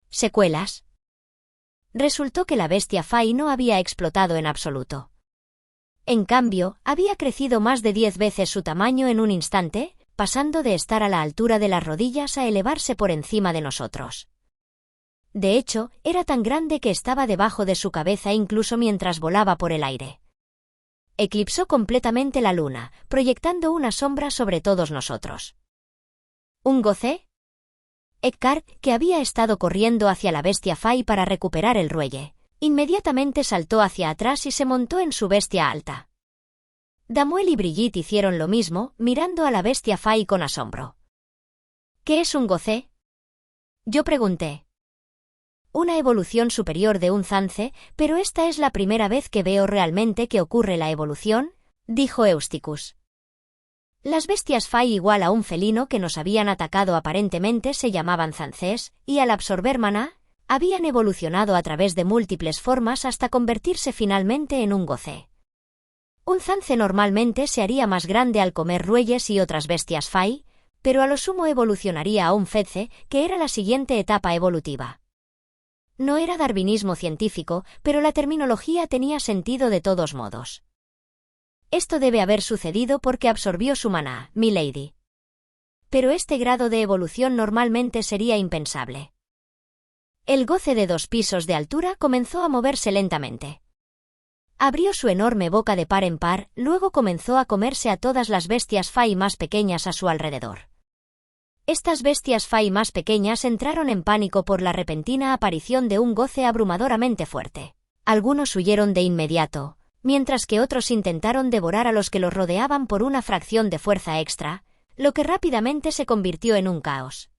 Secuelas. Resultó que la bestia Fai no había explotado en absoluto. En cambio, había crecido más de 10 veces su tamaño en un instante, pasando de estar a la altura de las rodillas a elevarse por encima de nosotros. De hecho, era tan grande que estaba debajo de su cabeza incluso mientras volaba por el aire. Eclipsó completamente la luna, proyectando una sombra sobre todos nosotros. ¿Un goce? Ekkar, que había estado corriendo hacia la bestia Fai para recuperar el ruelle, inmediatamente saltó hacia atrás y se montó en su bestia alta. Damuel y Brigitte hicieron lo mismo, mirando a la bestia Fai con asombro. ¿Qué es un goce? Yo pregunté. Una evolución superior de un zance, pero esta es la primera vez que veo realmente que ocurre la evolución, dijo Eusticus. Las bestias Fai igual a un felino que nos habían atacado aparentemente se llamaban zances, y al absorber maná, habían evolucionado a través de múltiples formas hasta convertirse finalmente en un goce. Un zance normalmente se haría más grande al comer rueyes y otras bestias Fai, pero a lo sumo evolucionaría a un fetce, que era la siguiente etapa evolutiva. No era darwinismo científico, pero la terminología tenía sentido de todos modos. Esto debe haber sucedido porque absorbió su maná, milady. Pero este grado de evolución normalmente sería impensable. El goce de 2 pisos de altura comenzó a moverse lentamente. Abrió su enorme boca de par en par, luego comenzó a comerse a todas las bestias Fai más pequeñas a su alrededor. Estas bestias Fai más pequeñas entraron en pánico por la repentina aparición de un goce abrumadoramente fuerte. Algunos huyeron de inmediato, mientras que otros intentaron devorar a los que los rodeaban por una fracción de fuerza extra, lo que rápidamente se convirtió en un caos.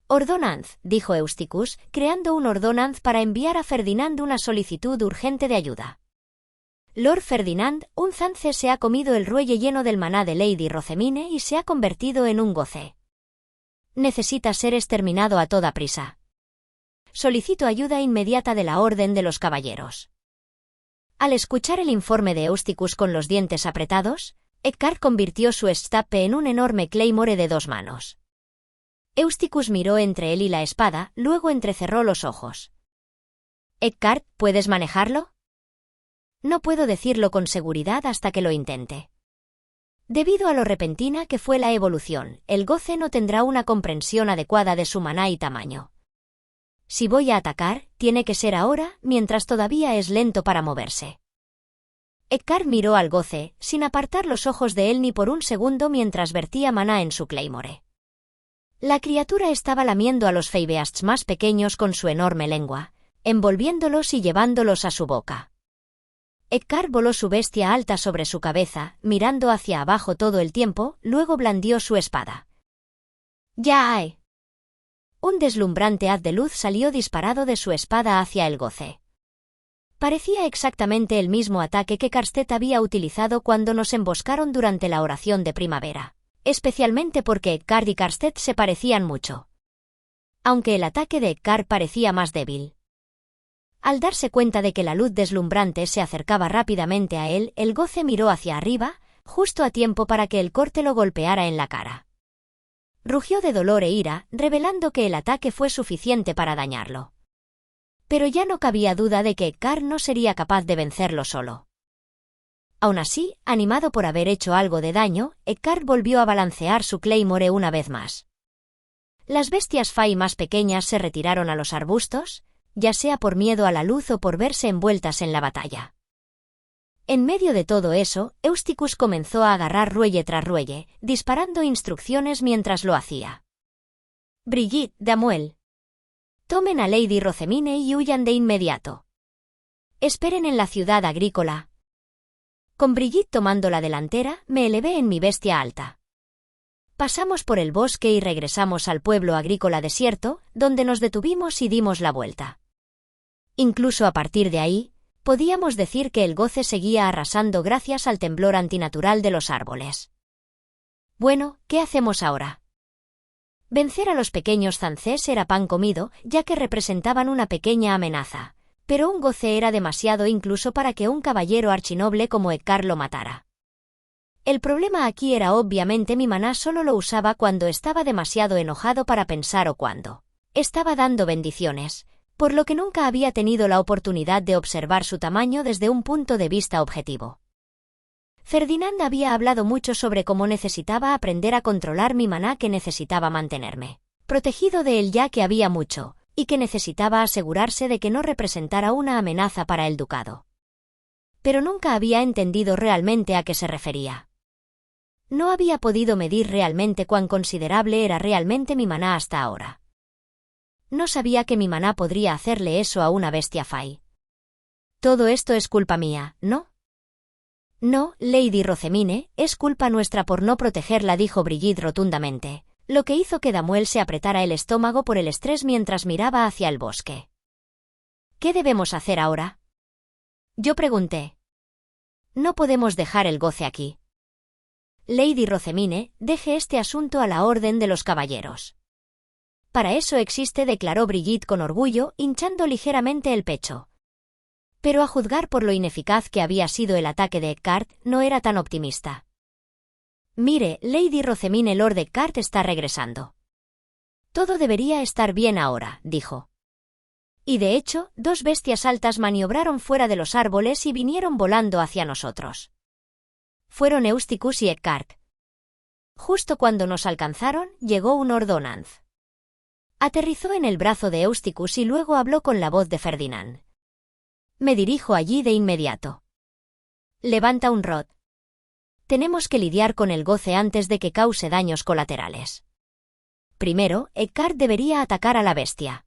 «Ordonanz», dijo Eusticus, creando un ordonanz para enviar a Ferdinand una solicitud urgente de ayuda. Lord Ferdinand, un zance se ha comido el ruelle lleno del maná de Lady Rosemine y se ha convertido en un goce. Necesita ser exterminado a toda prisa. Solicito ayuda inmediata de la Orden de los Caballeros. Al escuchar el informe de Eusticus con los dientes apretados, Ekkar convirtió su estape en un enorme claymore de 2 manos. Eusticus miró entre él y la espada, luego entrecerró los ojos. «Ekkar, ¿puedes manejarlo?» No puedo decirlo con seguridad hasta que lo intente. Debido a lo repentina que fue la evolución, el goce no tendrá una comprensión adecuada de su maná y tamaño. Si voy a atacar, tiene que ser ahora, mientras todavía es lento para moverse. Ekkar miró al goce, sin apartar los ojos de él ni por un segundo mientras vertía maná en su claymore. La criatura estaba lamiendo a los Feybeasts más pequeños con su enorme lengua, envolviéndolos y llevándolos a su boca. Ekkar voló su bestia alta sobre su cabeza, mirando hacia abajo todo el tiempo, luego blandió su espada. ¡Ya hay! Un deslumbrante haz de luz salió disparado de su espada hacia el goce. Parecía exactamente el mismo ataque que Karstet había utilizado cuando nos emboscaron durante la oración de primavera, especialmente porque Ekkar y Karstet se parecían mucho. Aunque el ataque de Ekkar parecía más débil. Al darse cuenta de que la luz deslumbrante se acercaba rápidamente a él, el goce miró hacia arriba, justo a tiempo para que el corte lo golpeara en la cara. Rugió de dolor e ira, revelando que el ataque fue suficiente para dañarlo. Pero ya no cabía duda de que Ekkar no sería capaz de vencerlo solo. Aún así, animado por haber hecho algo de daño, Ekkar volvió a balancear su claymore una vez más. Las bestias Fai más pequeñas se retiraron a los arbustos, ya sea por miedo a la luz o por verse envueltas en la batalla. En medio de todo eso, Eusticus comenzó a agarrar ruelle tras ruelle, disparando instrucciones mientras lo hacía. «Brigitte, Damuel. Tomen a Lady Rosemine y huyan de inmediato. Esperen en la ciudad agrícola». Con Brigitte tomando la delantera, me elevé en mi bestia alta. Pasamos por el bosque y regresamos al pueblo agrícola desierto, donde nos detuvimos y dimos la vuelta. Incluso a partir de ahí, podíamos decir que el goce seguía arrasando gracias al temblor antinatural de los árboles. Bueno, ¿qué hacemos ahora? Vencer a los pequeños zances era pan comido, ya que representaban una pequeña amenaza, pero un goce era demasiado incluso para que un caballero archinoble como Ekkar lo matara. El problema aquí era obviamente mi maná solo lo usaba cuando estaba demasiado enojado para pensar o cuando Estaba dando bendiciones, por lo que nunca había tenido la oportunidad de observar su tamaño desde un punto de vista objetivo. Ferdinand había hablado mucho sobre cómo necesitaba aprender a controlar mi maná, que necesitaba mantenerme protegido de él ya que había mucho, y que necesitaba asegurarse de que no representara una amenaza para el ducado. Pero nunca había entendido realmente a qué se refería. No había podido medir realmente cuán considerable era realmente mi maná hasta ahora. No sabía que mi maná podría hacerle eso a una bestia Fai. Todo esto es culpa mía, ¿no? No, Lady Rosemine, es culpa nuestra por no protegerla, dijo Brigitte rotundamente, lo que hizo que Damuel se apretara el estómago por el estrés mientras miraba hacia el bosque. ¿Qué debemos hacer ahora?, yo pregunté. No podemos dejar el goce aquí. Lady Rosemine, deje este asunto a la orden de los caballeros. Para eso existe, declaró Brigitte con orgullo, hinchando ligeramente el pecho. Pero a juzgar por lo ineficaz que había sido el ataque de Eckhart, no era tan optimista. Mire, Lady Rosemine, Lord Eckhart está regresando. Todo debería estar bien ahora, dijo. Y de hecho, 2 bestias altas maniobraron fuera de los árboles y vinieron volando hacia nosotros. Fueron Eusticus y Eckhart. Justo cuando nos alcanzaron, llegó un ordonanz. Aterrizó en el brazo de Eusticus y luego habló con la voz de Ferdinand. Me dirijo allí de inmediato. Levanta un rod. Tenemos que lidiar con el goce antes de que cause daños colaterales. Primero, Eckhart debería atacar a la bestia.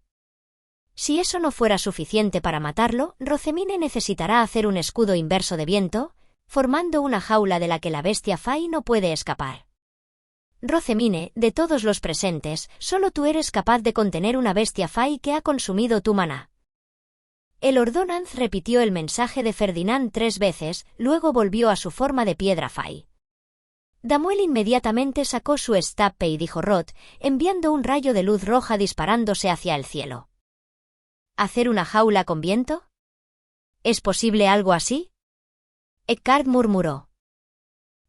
Si eso no fuera suficiente para matarlo, Rosemine necesitará hacer un escudo inverso de viento, formando una jaula de la que la bestia Fai no puede escapar. Rosemine, de todos los presentes, solo tú eres capaz de contener una bestia Fai que ha consumido tu maná. El ordonanz repitió el mensaje de Ferdinand 3 veces, luego volvió a su forma de piedra Fai. Damuel inmediatamente sacó su estape y dijo Rod, enviando un rayo de luz roja disparándose hacia el cielo. ¿Hacer una jaula con viento? ¿Es posible algo así? Eckhart murmuró.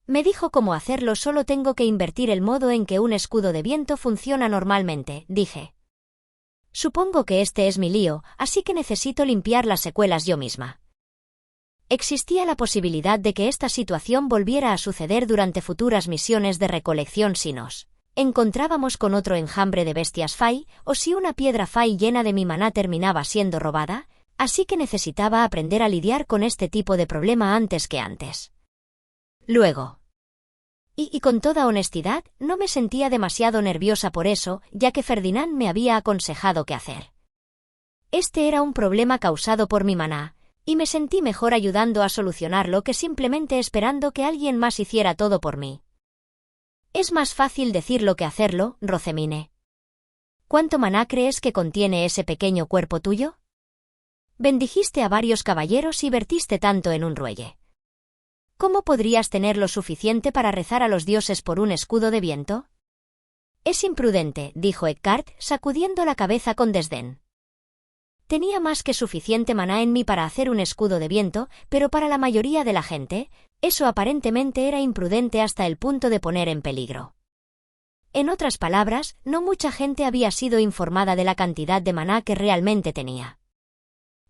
Me dijo cómo hacerlo, solo tengo que invertir el modo en que un escudo de viento funciona normalmente, dije. Supongo que este es mi lío, así que necesito limpiar las secuelas yo misma. Existía la posibilidad de que esta situación volviera a suceder durante futuras misiones de recolección si nos encontrábamos con otro enjambre de bestias Fai, o si una piedra Fai llena de mi maná terminaba siendo robada, así que necesitaba aprender a lidiar con este tipo de problema antes que antes. Luego. Y con toda honestidad, no me sentía demasiado nerviosa por eso, ya que Ferdinand me había aconsejado qué hacer. Este era un problema causado por mi maná, y me sentí mejor ayudando a solucionarlo que simplemente esperando que alguien más hiciera todo por mí. Es más fácil decirlo que hacerlo, Rosemine. ¿Cuánto maná crees que contiene ese pequeño cuerpo tuyo? Bendijiste a varios caballeros y vertiste tanto en un ruelle. ¿Cómo podrías tener lo suficiente para rezar a los dioses por un escudo de viento? Es imprudente, dijo Eckhart, sacudiendo la cabeza con desdén. Tenía más que suficiente maná en mí para hacer un escudo de viento, pero para la mayoría de la gente, eso aparentemente era imprudente hasta el punto de poner en peligro. En otras palabras, no mucha gente había sido informada de la cantidad de maná que realmente tenía.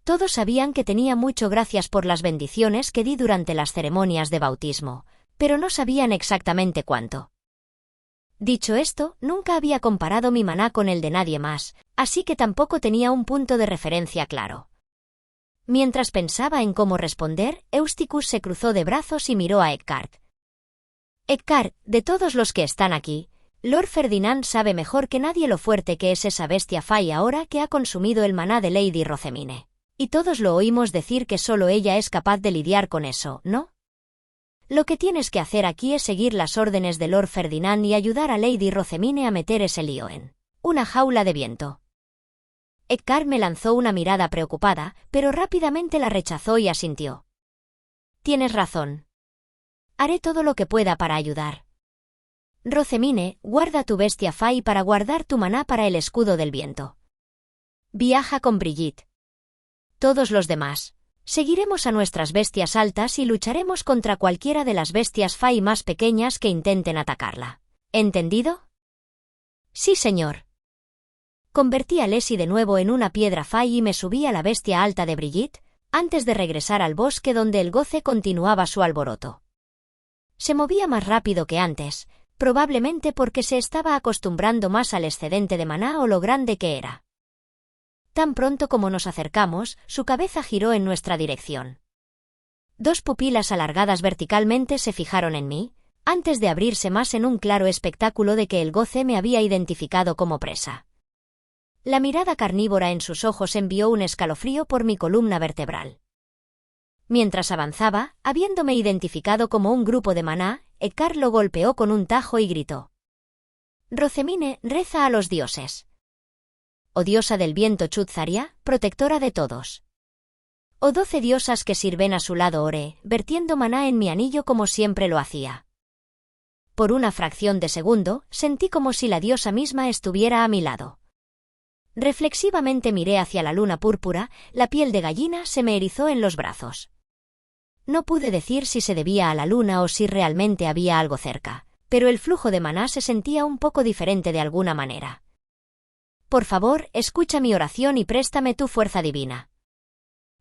Todos sabían que tenía mucho gracias por las bendiciones que di durante las ceremonias de bautismo, pero no sabían exactamente cuánto. Dicho esto, nunca había comparado mi maná con el de nadie más, así que tampoco tenía un punto de referencia claro. Mientras pensaba en cómo responder, Eusticus se cruzó de brazos y miró a Eckhart. Eckhart, de todos los que están aquí, Lord Ferdinand sabe mejor que nadie lo fuerte que es esa bestia Fai ahora que ha consumido el maná de Lady Rosemine. Y todos lo oímos decir que solo ella es capaz de lidiar con eso, ¿no? Lo que tienes que hacer aquí es seguir las órdenes de Lord Ferdinand y ayudar a Lady Rosemine a meter ese lío en una jaula de viento. Eckhart me lanzó una mirada preocupada, pero rápidamente la rechazó y asintió. Tienes razón. Haré todo lo que pueda para ayudar. Rosemine, guarda tu bestia Fai para guardar tu maná para el escudo del viento. Viaja con Brigitte. Todos los demás. Seguiremos a nuestras bestias altas y lucharemos contra cualquiera de las bestias Fai más pequeñas que intenten atacarla. ¿Entendido? Sí, señor. Convertí a Leslie de nuevo en una piedra fay y me subí a la bestia alta de Brigitte, antes de regresar al bosque donde el goce continuaba su alboroto. Se movía más rápido que antes, probablemente porque se estaba acostumbrando más al excedente de maná o lo grande que era. Tan pronto como nos acercamos, su cabeza giró en nuestra dirección. Dos pupilas alargadas verticalmente se fijaron en mí, antes de abrirse más en un claro espectáculo de que el goce me había identificado como presa. La mirada carnívora en sus ojos envió un escalofrío por mi columna vertebral. Mientras avanzaba, habiéndome identificado como un grupo de maná, Eckhart lo golpeó con un tajo y gritó: «Rosemine, reza a los dioses. Oh diosa del viento Chutzaria, protectora de todos. Oh 12 diosas que sirven a su lado oré, vertiendo maná en mi anillo como siempre lo hacía». Por una fracción de segundo, sentí como si la diosa misma estuviera a mi lado. Reflexivamente miré hacia la luna púrpura, la piel de gallina se me erizó en los brazos. No pude decir si se debía a la luna o si realmente había algo cerca, pero el flujo de maná se sentía un poco diferente de alguna manera. Por favor, escucha mi oración y préstame tu fuerza divina.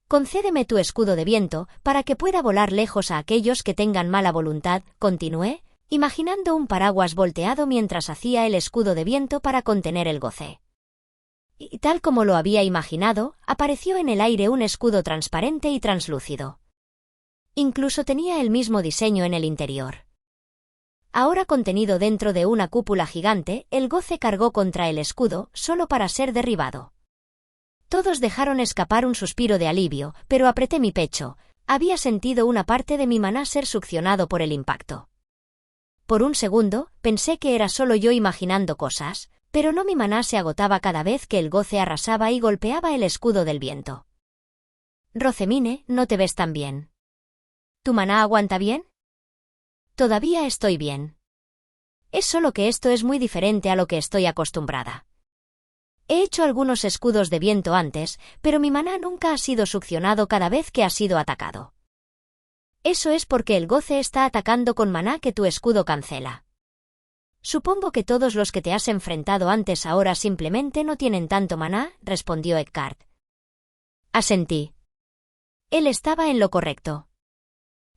Concédeme tu escudo de viento, para que pueda volar lejos a aquellos que tengan mala voluntad, continué, imaginando un paraguas volteado mientras hacía el escudo de viento para contener el goce. Y tal como lo había imaginado, apareció en el aire un escudo transparente y translúcido. Incluso tenía el mismo diseño en el interior. Ahora contenido dentro de una cúpula gigante, el goce cargó contra el escudo, solo para ser derribado. Todos dejaron escapar un suspiro de alivio, pero apreté mi pecho. Había sentido una parte de mi maná ser succionado por el impacto. Por un segundo, pensé que era solo yo imaginando cosas, pero no, mi maná se agotaba cada vez que el goce arrasaba y golpeaba el escudo del viento. Rosemine, no te ves tan bien. ¿Tu maná aguanta bien? Todavía estoy bien. Es solo que esto es muy diferente a lo que estoy acostumbrada. He hecho algunos escudos de viento antes, pero mi maná nunca ha sido succionado cada vez que ha sido atacado. Eso es porque el goce está atacando con maná que tu escudo cancela. Supongo que todos los que te has enfrentado antes ahora simplemente no tienen tanto maná, respondió Eckhart. Asentí. Él estaba en lo correcto.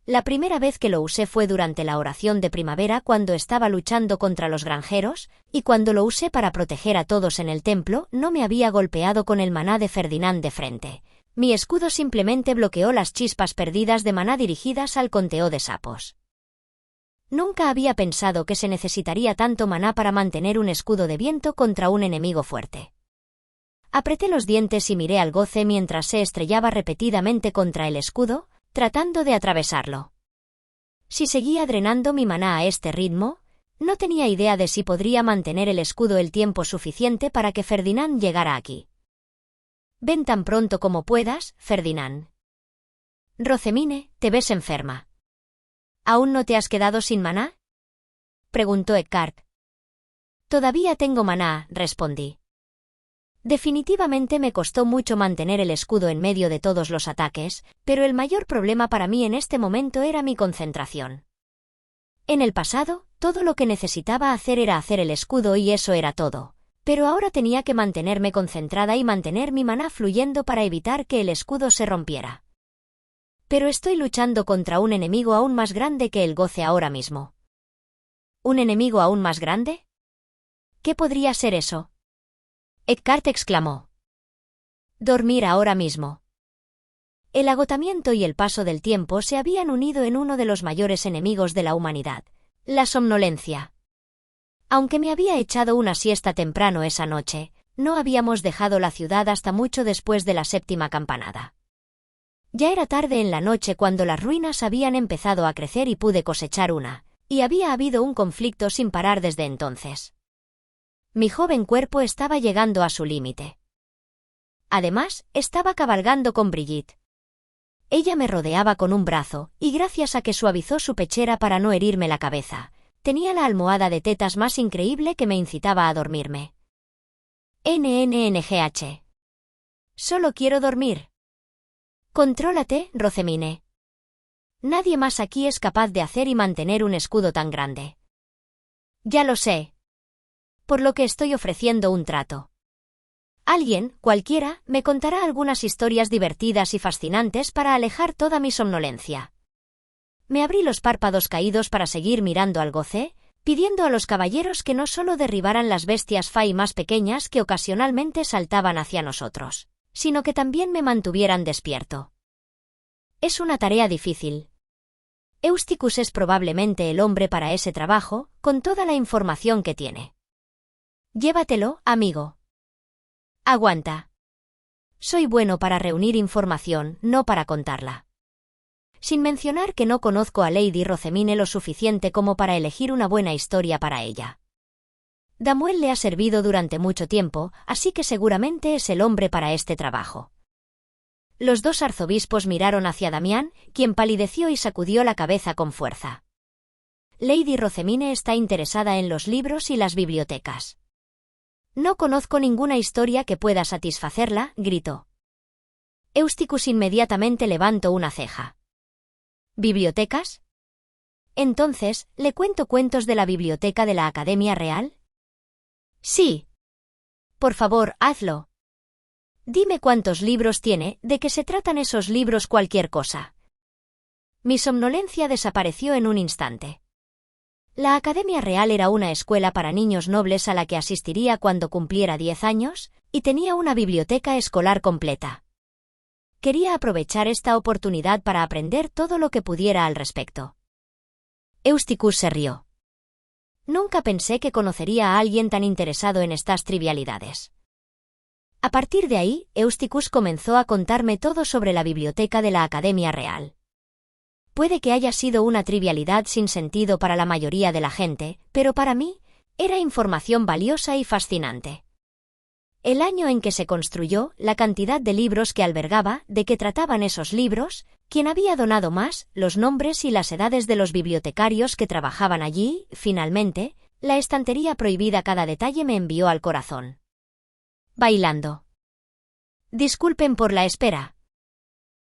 La primera vez que lo usé fue durante la oración de primavera cuando estaba luchando contra los granjeros, y cuando lo usé para proteger a todos en el templo, no me había golpeado con el maná de Ferdinand de frente. Mi escudo simplemente bloqueó las chispas perdidas de maná dirigidas al conteo de sapos. Nunca había pensado que se necesitaría tanto maná para mantener un escudo de viento contra un enemigo fuerte. Apreté los dientes y miré al goce mientras se estrellaba repetidamente contra el escudo, tratando de atravesarlo. Si seguía drenando mi maná a este ritmo, no tenía idea de si podría mantener el escudo el tiempo suficiente para que Ferdinand llegara aquí. Ven tan pronto como puedas, Ferdinand. Rosemine, te ves enferma. ¿Aún no te has quedado sin maná?, preguntó Eckhart. Todavía tengo maná, respondí. Definitivamente me costó mucho mantener el escudo en medio de todos los ataques, pero el mayor problema para mí en este momento era mi concentración. En el pasado, todo lo que necesitaba hacer era hacer el escudo y eso era todo, pero ahora tenía que mantenerme concentrada y mantener mi maná fluyendo para evitar que el escudo se rompiera. Pero estoy luchando contra un enemigo aún más grande que el goce ahora mismo. ¿Un enemigo aún más grande? ¿Qué podría ser eso?, Eckhart exclamó. Dormir ahora mismo. El agotamiento y el paso del tiempo se habían unido en uno de los mayores enemigos de la humanidad, la somnolencia. Aunque me había echado una siesta temprano esa noche, no habíamos dejado la ciudad hasta mucho después de la 7ª campanada. Ya era tarde en la noche cuando las ruinas habían empezado a crecer y pude cosechar una, y había habido un conflicto sin parar desde entonces. Mi joven cuerpo estaba llegando a su límite. Además, estaba cabalgando con Brigitte. Ella me rodeaba con un brazo, y gracias a que suavizó su pechera para no herirme la cabeza, tenía la almohada de tetas más increíble que me incitaba a dormirme. NNNGH. Solo quiero dormir. Contrólate, Rosemine. Nadie más aquí es capaz de hacer y mantener un escudo tan grande. Ya lo sé. Por lo que estoy ofreciendo un trato. Alguien, cualquiera, me contará algunas historias divertidas y fascinantes para alejar toda mi somnolencia. Me abrí los párpados caídos para seguir mirando al Gocé, pidiendo a los caballeros que no solo derribaran las bestias Fai más pequeñas que ocasionalmente saltaban hacia nosotros, sino que también me mantuvieran despierto. Es una tarea difícil. Eusticus es probablemente el hombre para ese trabajo, con toda la información que tiene. Llévatelo, amigo. Aguanta. Soy bueno para reunir información, no para contarla. Sin mencionar que no conozco a Lady Rosemine lo suficiente como para elegir una buena historia para ella. Damuel le ha servido durante mucho tiempo, así que seguramente es el hombre para este trabajo. Los dos arzobispos miraron hacia Damián, quien palideció y sacudió la cabeza con fuerza. Lady Rosemine está interesada en los libros y las bibliotecas. No conozco ninguna historia que pueda satisfacerla, gritó. Eusticus inmediatamente levantó una ceja. ¿Bibliotecas? Entonces, ¿le cuento cuentos de la biblioteca de la Academia Real? Sí. Por favor, hazlo. Dime cuántos libros tiene, de qué se tratan esos libros, cualquier cosa. Mi somnolencia desapareció en un instante. La Academia Real era una escuela para niños nobles a la que asistiría cuando cumpliera 10 años, y tenía una biblioteca escolar completa. Quería aprovechar esta oportunidad para aprender todo lo que pudiera al respecto. Eusticus se rió. Nunca pensé que conocería a alguien tan interesado en estas trivialidades. A partir de ahí, Eusticus comenzó a contarme todo sobre la biblioteca de la Academia Real. Puede que haya sido una trivialidad sin sentido para la mayoría de la gente, pero para mí, era información valiosa y fascinante. El año en que se construyó, la cantidad de libros que albergaba, de qué trataban esos libros, quién había donado más, los nombres y las edades de los bibliotecarios que trabajaban allí, finalmente, la estantería prohibida, cada detalle me envió al corazón. Bailando. Disculpen por la espera.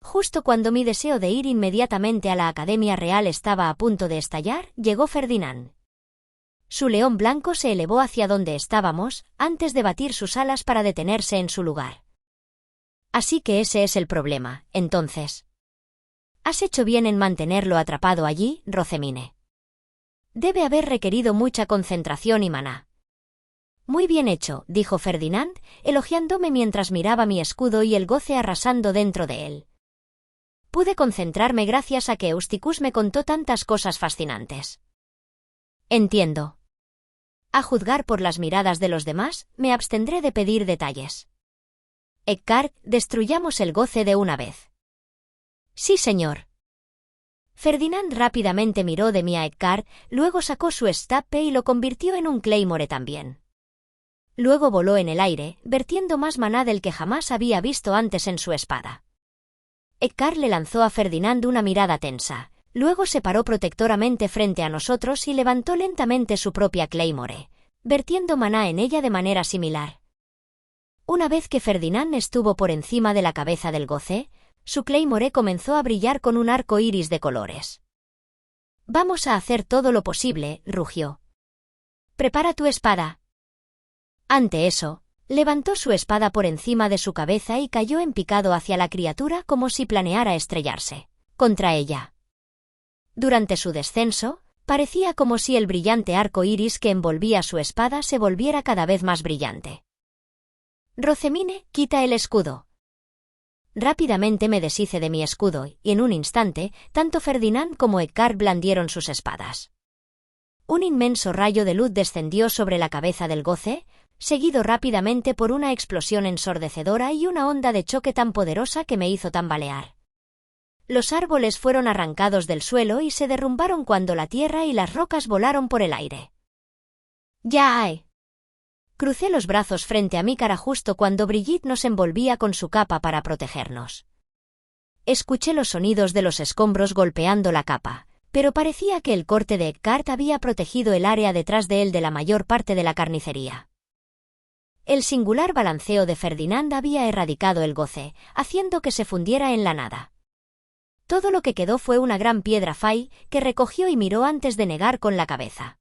Justo cuando mi deseo de ir inmediatamente a la Academia Real estaba a punto de estallar, llegó Ferdinand. Su león blanco se elevó hacia donde estábamos, antes de batir sus alas para detenerse en su lugar. Así que ese es el problema, entonces. Has hecho bien en mantenerlo atrapado allí, Rosemine. Debe haber requerido mucha concentración y maná. Muy bien hecho, dijo Ferdinand, elogiándome mientras miraba mi escudo y el goce arrasando dentro de él. Pude concentrarme gracias a que Eusticus me contó tantas cosas fascinantes. Entiendo. A juzgar por las miradas de los demás, me abstendré de pedir detalles. Eckhart, destruyamos el goce de una vez. Sí, señor. Ferdinand rápidamente miró de mí a Eckhart, luego sacó su estape y lo convirtió en un claymore también. Luego voló en el aire, vertiendo más maná del que jamás había visto antes en su espada. Eckhart le lanzó a Ferdinand una mirada tensa, luego se paró protectoramente frente a nosotros y levantó lentamente su propia claymore, vertiendo maná en ella de manera similar. Una vez que Ferdinand estuvo por encima de la cabeza del goce, su claymore comenzó a brillar con un arco iris de colores. Vamos a hacer todo lo posible, rugió. Prepara tu espada. Ante eso, levantó su espada por encima de su cabeza y cayó en picado hacia la criatura como si planeara estrellarse contra ella. Durante su descenso, parecía como si el brillante arco iris que envolvía su espada se volviera cada vez más brillante. Rosemine, quita el escudo. Rápidamente me deshice de mi escudo y en un instante, tanto Ferdinand como Eckhart blandieron sus espadas. Un inmenso rayo de luz descendió sobre la cabeza del goce, seguido rápidamente por una explosión ensordecedora y una onda de choque tan poderosa que me hizo tambalear. Los árboles fueron arrancados del suelo y se derrumbaron cuando la tierra y las rocas volaron por el aire. ¡Ya hay! Crucé los brazos frente a mi cara justo cuando Brigitte nos envolvía con su capa para protegernos. Escuché los sonidos de los escombros golpeando la capa, pero parecía que el corte de Eckhart había protegido el área detrás de él de la mayor parte de la carnicería. El singular balanceo de Ferdinand había erradicado el goce, haciendo que se fundiera en la nada. Todo lo que quedó fue una gran piedra Fai, que recogió y miró antes de negar con la cabeza.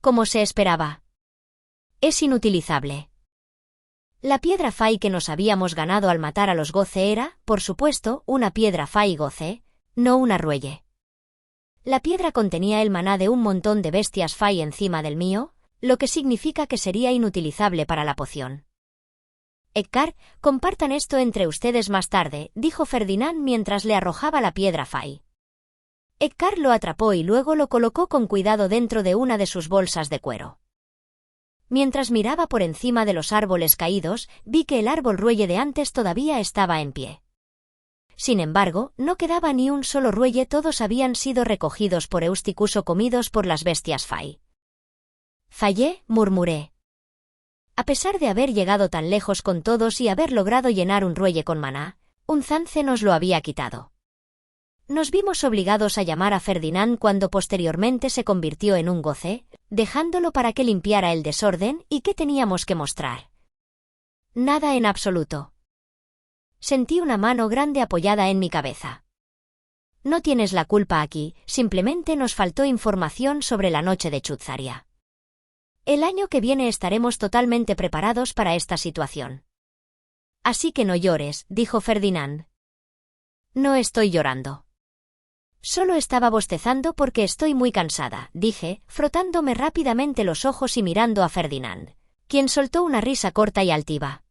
Como se esperaba. Es inutilizable. La piedra Fai que nos habíamos ganado al matar a los Goce era, por supuesto, una piedra Fai Goce, no una Ruelle. La piedra contenía el maná de un montón de bestias Fai encima del mío, lo que significa que sería inutilizable para la poción. Edgar, compartan esto entre ustedes más tarde, dijo Ferdinand mientras le arrojaba la piedra Fai. Edgar lo atrapó y luego lo colocó con cuidado dentro de una de sus bolsas de cuero. Mientras miraba por encima de los árboles caídos, vi que el árbol Ruelle de antes todavía estaba en pie. Sin embargo, no quedaba ni un solo Ruelle, todos habían sido recogidos por Eusticus o comidos por las bestias Fai. Fallé, murmuré. A pesar de haber llegado tan lejos con todos y haber logrado llenar un Ruelle con maná, un Zance nos lo había quitado. Nos vimos obligados a llamar a Ferdinand cuando posteriormente se convirtió en un Goce, dejándolo para que limpiara el desorden. ¿Y qué teníamos que mostrar? Nada en absoluto. Sentí una mano grande apoyada en mi cabeza. No tienes la culpa aquí, simplemente nos faltó información sobre la noche de Chutzaria. El año que viene estaremos totalmente preparados para esta situación. Así que no llores, dijo Ferdinand. No estoy llorando. Solo estaba bostezando porque estoy muy cansada, dije, frotándome rápidamente los ojos y mirando a Ferdinand, quien soltó una risa corta y altiva.